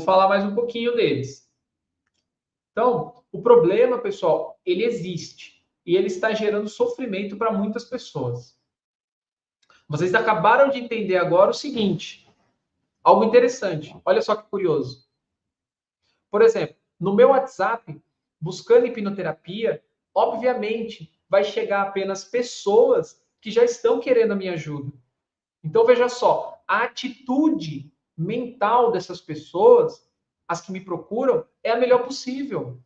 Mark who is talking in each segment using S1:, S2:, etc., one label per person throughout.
S1: falar mais um pouquinho deles. Então, o problema, pessoal, ele existe e ele está gerando sofrimento para muitas pessoas. Vocês acabaram de entender agora o seguinte, algo interessante. Olha só que curioso. Por exemplo, no meu WhatsApp, buscando hipnoterapia, obviamente vai chegar apenas pessoas que já estão querendo a minha ajuda. Então, veja só, a atitude mental dessas pessoas, as que me procuram, é a melhor possível.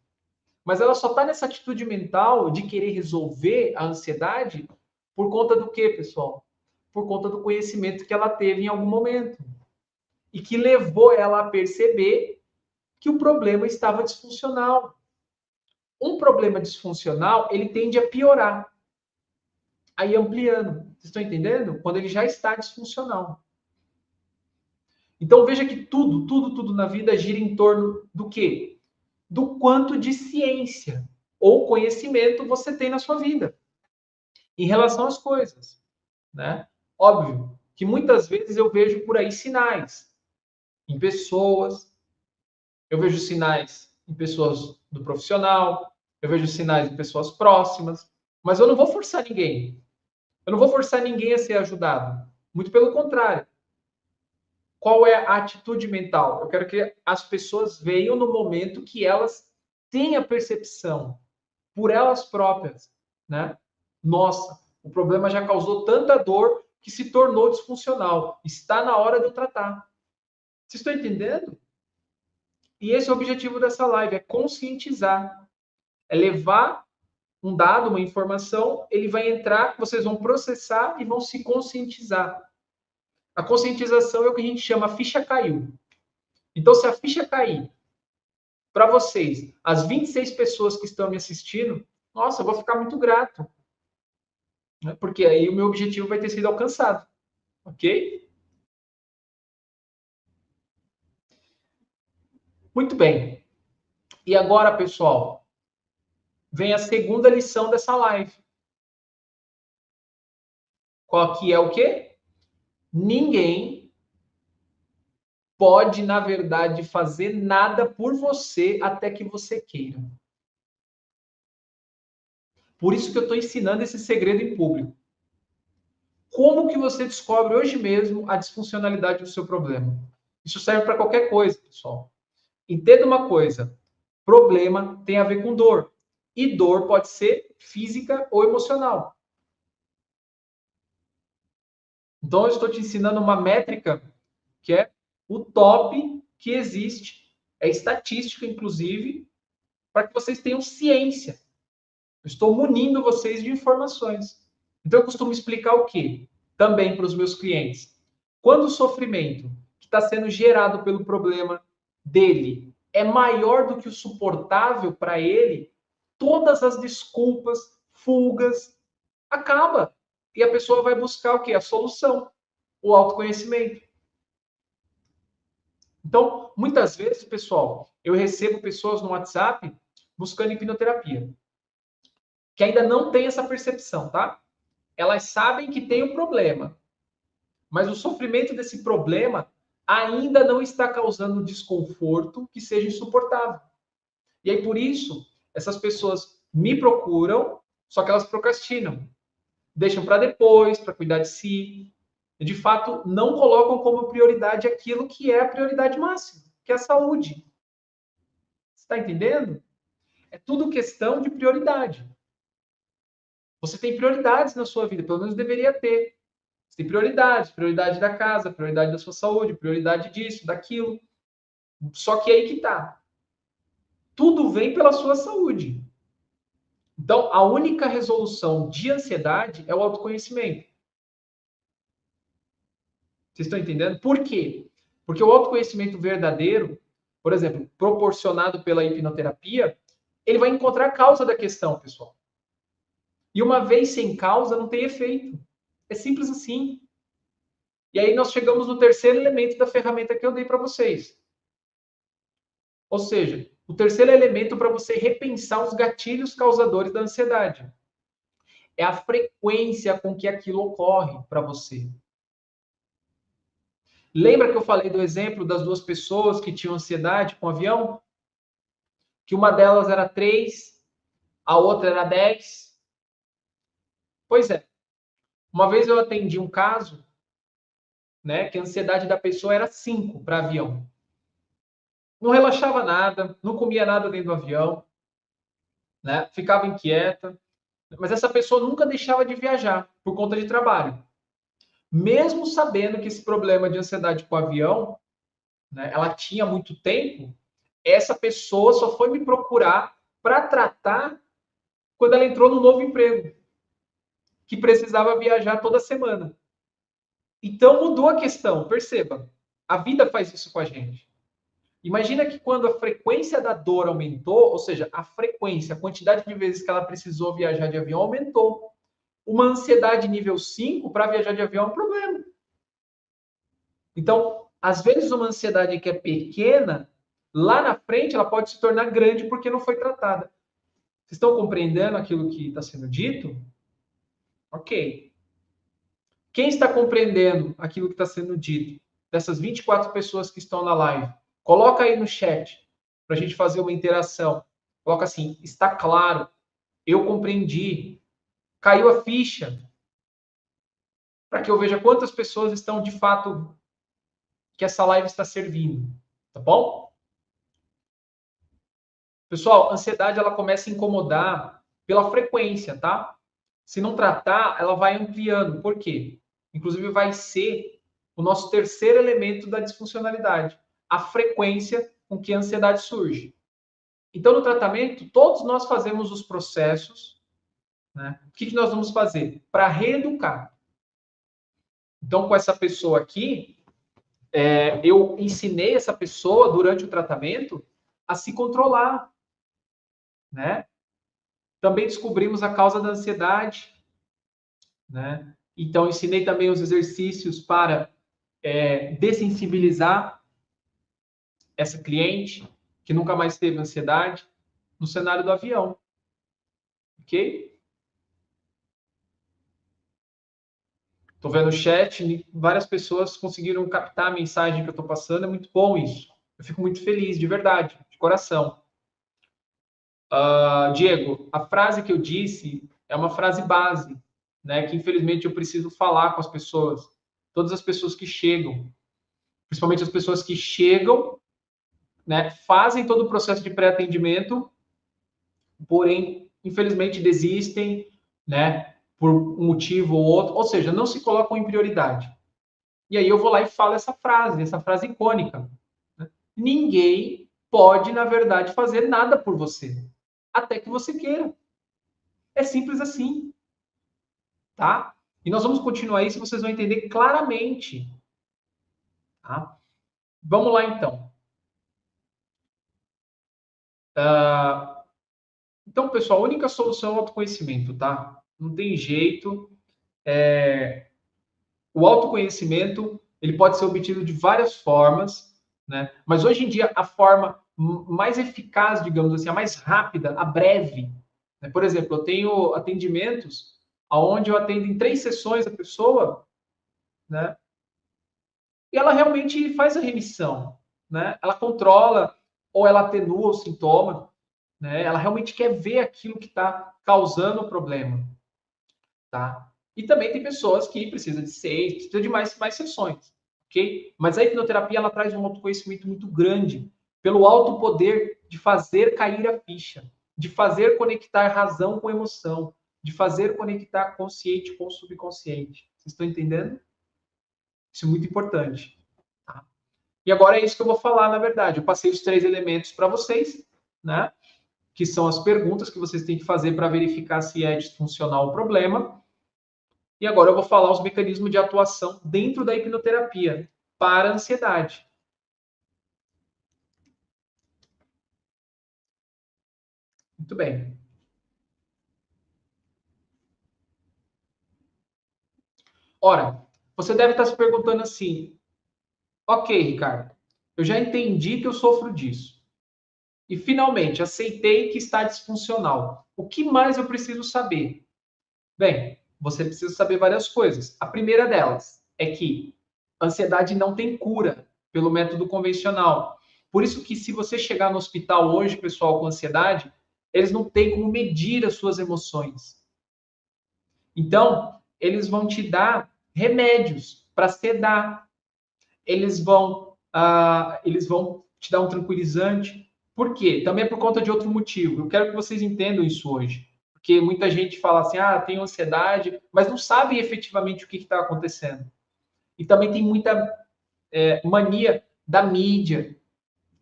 S1: Mas ela só está nessa atitude mental de querer resolver a ansiedade por conta do quê, pessoal? Por conta do conhecimento que ela teve em algum momento. E que levou ela a perceber que o problema estava disfuncional. Um problema disfuncional, ele tende a piorar. Aí ampliando. Vocês estão entendendo? Quando ele já está disfuncional. Então veja que tudo na vida gira em torno do quê? Do quanto de ciência ou conhecimento você tem na sua vida em relação às coisas, né? Óbvio que muitas vezes eu vejo por aí sinais em pessoas, eu vejo sinais em pessoas do profissional, eu vejo sinais em pessoas próximas, mas eu não vou forçar ninguém. Eu não vou forçar ninguém a ser ajudado. Muito pelo contrário. Qual é a atitude mental? Eu quero que as pessoas venham no momento que elas têm a percepção por elas próprias, né? Nossa, o problema já causou tanta dor que se tornou disfuncional. Está na hora de eu tratar. Vocês estão entendendo? E esse é o objetivo dessa live, é conscientizar. É levar um dado, uma informação, ele vai entrar, vocês vão processar e vão se conscientizar. A conscientização é o que a gente chama a ficha caiu. Então, se a ficha cair para vocês, as 26 pessoas que estão me assistindo, nossa, eu vou ficar muito grato. Né? Porque aí o meu objetivo vai ter sido alcançado. Ok? Muito bem. E agora, pessoal, vem a segunda lição dessa live. Qual que é o quê? Ninguém pode, na verdade, fazer nada por você até que você queira. Por isso que eu estou ensinando esse segredo em público. Como que você descobre hoje mesmo a disfuncionalidade do seu problema? Isso serve para qualquer coisa, pessoal. Entenda uma coisa: problema tem a ver com dor. E dor pode ser física ou emocional. Então, eu estou te ensinando uma métrica que é o top que existe. É estatística, inclusive, para que vocês tenham ciência. Eu estou munindo vocês de informações. Então, eu costumo explicar o quê? Também para os meus clientes. Quando o sofrimento que está sendo gerado pelo problema dele é maior do que o suportável para ele, todas as desculpas, fugas, acaba. E a pessoa vai buscar o quê? A solução, o autoconhecimento. Então, muitas vezes, pessoal, eu recebo pessoas no WhatsApp buscando hipnoterapia, que ainda não tem essa percepção, tá? Elas sabem que tem um problema, mas o sofrimento desse problema ainda não está causando um desconforto que seja insuportável. E aí, por isso, essas pessoas me procuram, só que elas procrastinam. Deixam para depois, para cuidar de si. E, de fato, não colocam como prioridade aquilo que é a prioridade máxima, que é a saúde. Você está entendendo? É tudo questão de prioridade. Você tem prioridades na sua vida, pelo menos deveria ter. Você tem prioridades, prioridade da casa, prioridade da sua saúde, prioridade disso, daquilo. Só que aí que tá. Tudo vem pela sua saúde. Então, a única resolução de ansiedade é o autoconhecimento. Vocês estão entendendo? Por quê? Porque o autoconhecimento verdadeiro, por exemplo, proporcionado pela hipnoterapia, ele vai encontrar a causa da questão, pessoal. E uma vez sem causa, não tem efeito. É simples assim. E aí nós chegamos no terceiro elemento da ferramenta que eu dei para vocês. Ou seja, o terceiro elemento para você repensar os gatilhos causadores da ansiedade. É a frequência com que aquilo ocorre para você. Lembra que eu falei do exemplo das duas pessoas que tinham ansiedade com o avião? Que uma delas era 3, a outra era 10. Pois é. Uma vez eu atendi um caso, né, que a ansiedade da pessoa era 5 para avião. Não relaxava nada, não comia nada dentro do avião, né, ficava inquieta. Mas essa pessoa nunca deixava de viajar por conta de trabalho. Mesmo sabendo que esse problema de ansiedade com o avião, né, ela tinha muito tempo, essa pessoa só foi me procurar para tratar quando ela entrou no novo emprego, que precisava viajar toda semana. Então mudou a questão, perceba. A vida faz isso com a gente. Imagina que quando a frequência da dor aumentou, ou seja, a frequência, a quantidade de vezes que ela precisou viajar de avião aumentou. Uma ansiedade nível 5 para viajar de avião é um problema. Então, às vezes uma ansiedade que é pequena, lá na frente ela pode se tornar grande porque não foi tratada. Vocês estão compreendendo aquilo que está sendo dito? Ok. Quem está compreendendo aquilo que está sendo dito? Dessas 24 pessoas que estão na live, coloca aí no chat para a gente fazer uma interação. Coloca assim, está claro, eu compreendi, caiu a ficha, para que eu veja quantas pessoas estão de fato que essa live está servindo, tá bom? Pessoal, a ansiedade ela começa a incomodar pela frequência, tá? Se não tratar, ela vai ampliando. Por quê? Inclusive vai ser o nosso terceiro elemento da disfuncionalidade, a frequência com que a ansiedade surge. Então, no tratamento, todos nós fazemos os processos, né? O que nós vamos fazer? Para reeducar. Então, com essa pessoa aqui, eu ensinei essa pessoa, durante o tratamento, a se controlar, né? Também descobrimos a causa da ansiedade, né? Então, ensinei também os exercícios para dessensibilizar essa cliente, que nunca mais teve ansiedade, no cenário do avião. Ok? Estou vendo o chat, várias pessoas conseguiram captar a mensagem que eu estou passando, é muito bom isso. Eu fico muito feliz, de verdade, de coração. Diego, a frase que eu disse é uma frase base, né? Que infelizmente eu preciso falar com as pessoas. Todas as pessoas que chegam, principalmente as pessoas que chegam, né? Fazem todo o processo de pré-atendimento, porém, infelizmente desistem, né? Por um motivo ou outro, ou seja, não se colocam em prioridade. E aí eu vou lá e falo essa frase icônica. Né? Ninguém pode, na verdade, fazer nada por você, até que você queira. É simples assim, tá? E nós vamos continuar isso, vocês vão entender claramente, tá? Vamos lá, então. Então, pessoal, a única solução é o autoconhecimento, tá? Não tem jeito. O autoconhecimento, ele pode ser obtido de várias formas, né? Mas hoje em dia, a forma mais eficaz, digamos assim, a mais rápida, a breve, né? Por exemplo, eu tenho atendimentos onde eu atendo em 3 sessões a pessoa, né? E ela realmente faz a remissão, né? Ela controla ou ela atenua o sintoma, né? Ela realmente quer ver aquilo que está causando o problema, tá? E também tem pessoas que precisam de 6, precisam de mais sessões, ok? Mas a hipnoterapia ela traz um autoconhecimento muito grande pelo alto poder de fazer cair a ficha, de fazer conectar razão com emoção, de fazer conectar consciente com subconsciente. Vocês estão entendendo? Isso é muito importante. Tá? E agora é isso que eu vou falar, na verdade. Eu passei os 3 elementos para vocês, né? Que são as perguntas que vocês têm que fazer para verificar se é disfuncional o problema. E agora eu vou falar os mecanismos de atuação dentro da hipnoterapia para a ansiedade. Muito bem. Ora, você deve estar se perguntando assim: ok, Ricardo, eu já entendi que eu sofro disso. E finalmente aceitei que está disfuncional. O que mais eu preciso saber? Bem, você precisa saber várias coisas. A primeira delas é que ansiedade não tem cura pelo método convencional. Por isso que se você chegar no hospital hoje, pessoal, com ansiedade, eles não têm como medir as suas emoções. Então, eles vão te dar remédios para sedar. Eles vão te dar um tranquilizante. Por quê? Também é por conta de outro motivo. Eu quero que vocês entendam isso hoje. Porque muita gente fala assim, tenho ansiedade, mas não sabe efetivamente o que está acontecendo. E também tem muita mania da mídia,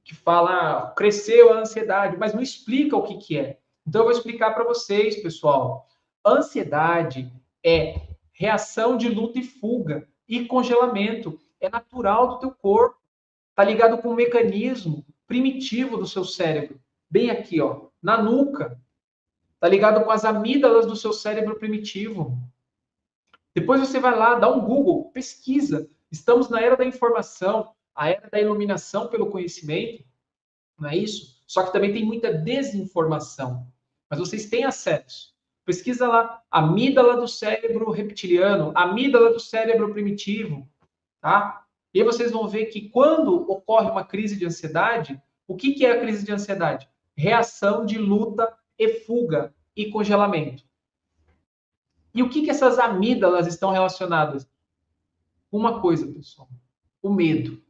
S1: que fala, cresceu a ansiedade, mas não explica o que é. Então, eu vou explicar para vocês, pessoal. Ansiedade é reação de luta e fuga e congelamento. É natural do teu corpo. Está ligado com um mecanismo primitivo do seu cérebro. Bem aqui, ó, na nuca. Está ligado com as amígdalas do seu cérebro primitivo. Depois você vai lá, dá um Google, pesquisa. Estamos na era da informação, a era da iluminação pelo conhecimento, não é isso? Só que também tem muita desinformação. Mas vocês têm acesso. Pesquisa lá, amígdala do cérebro reptiliano, amígdala do cérebro primitivo, tá? E aí vocês vão ver que quando ocorre uma crise de ansiedade, o que é a crise de ansiedade? Reação de luta e fuga e congelamento. E o que essas amígdalas estão relacionadas? Uma coisa, pessoal, o medo.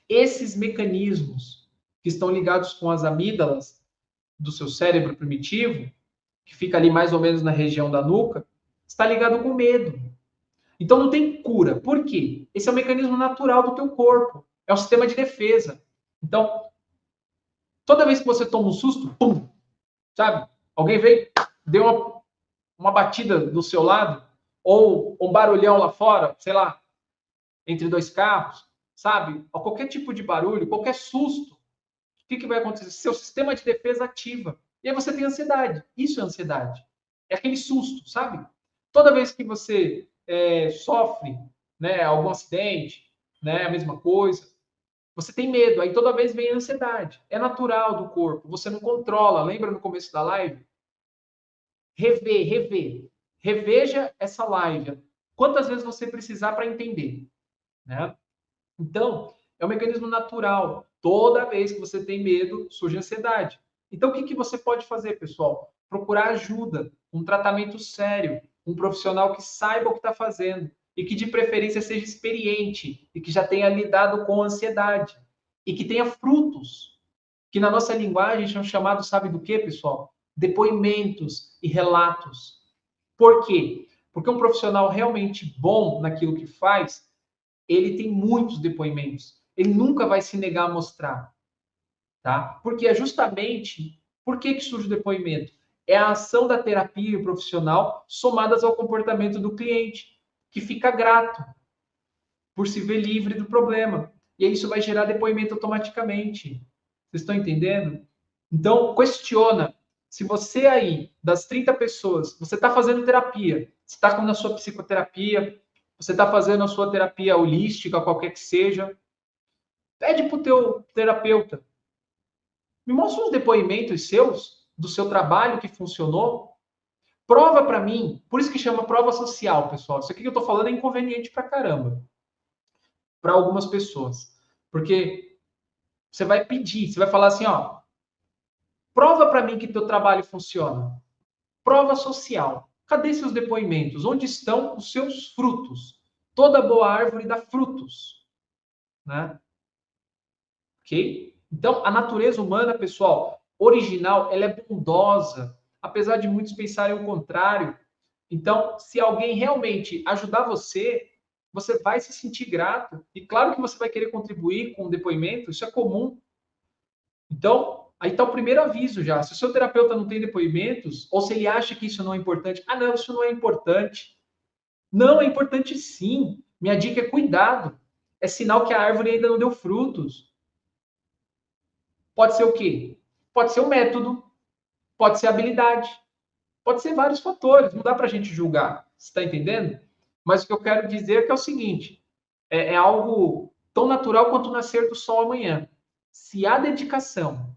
S1: Esses mecanismos que estão ligados com as amígdalas do seu cérebro primitivo, que fica ali mais ou menos na região da nuca, está ligado com medo. Então não tem cura. Por quê? Esse é o mecanismo natural do teu corpo. É o sistema de defesa. Então, toda vez que você toma um susto, pum, sabe? Alguém veio, deu uma batida do seu lado, ou um barulhão lá fora, sei lá, entre dois carros, sabe? Ou qualquer tipo de barulho, qualquer susto, o que vai acontecer? Seu sistema de defesa ativa. E aí você tem ansiedade. Isso é ansiedade. É aquele susto, sabe? Toda vez que você sofre, né, algum acidente, né, a mesma coisa, você tem medo. Aí toda vez vem a ansiedade. É natural do corpo. Você não controla. Lembra no começo da live? Rever. Reveja essa live. Quantas vezes você precisar para entender, né? Então, é um mecanismo natural. Toda vez que você tem medo, surge ansiedade. Então, o que você pode fazer, pessoal? Procurar ajuda, um tratamento sério, um profissional que saiba o que está fazendo e que, de preferência, seja experiente e que já tenha lidado com ansiedade e que tenha frutos, que na nossa linguagem são chamados, sabe do quê, pessoal? Depoimentos e relatos. Por quê? Porque um profissional realmente bom naquilo que faz, ele tem muitos depoimentos. Ele nunca vai se negar a mostrar, tá? Porque é justamente por que surge o depoimento? É a ação da terapia profissional somadas ao comportamento do cliente, que fica grato por se ver livre do problema. E aí isso vai gerar depoimento automaticamente. Vocês estão entendendo? Então, questiona. Se você aí, das 30 pessoas, você está fazendo terapia, você está na sua psicoterapia, você está fazendo a sua terapia holística, qualquer que seja, pede para o teu terapeuta. Me mostra uns depoimentos seus, do seu trabalho que funcionou. Prova para mim. Por isso que chama prova social, pessoal. Isso aqui que eu estou falando é inconveniente para caramba. Para algumas pessoas. Porque você vai pedir, você vai falar assim, ó, prova para mim que teu trabalho funciona. Prova social. Cadê seus depoimentos? Onde estão os seus frutos? Toda boa árvore dá frutos, né? Ok? Então, a natureza humana, pessoal, original, ela é bondosa, apesar de muitos pensarem o contrário. Então, se alguém realmente ajudar você, você vai se sentir grato. E claro que você vai querer contribuir com o depoimento, isso é comum. Então, aí está o primeiro aviso já. Se o seu terapeuta não tem depoimentos, ou se ele acha que isso não é importante, não, isso não é importante. Não, é importante sim. Minha dica é cuidado. É sinal que a árvore ainda não deu frutos. Pode ser o quê? Pode ser o método, pode ser a habilidade, pode ser vários fatores. Não dá para a gente julgar. Você está entendendo? Mas o que eu quero dizer é o seguinte: é algo tão natural quanto o nascer do sol amanhã. Se há dedicação,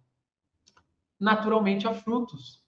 S1: naturalmente há frutos.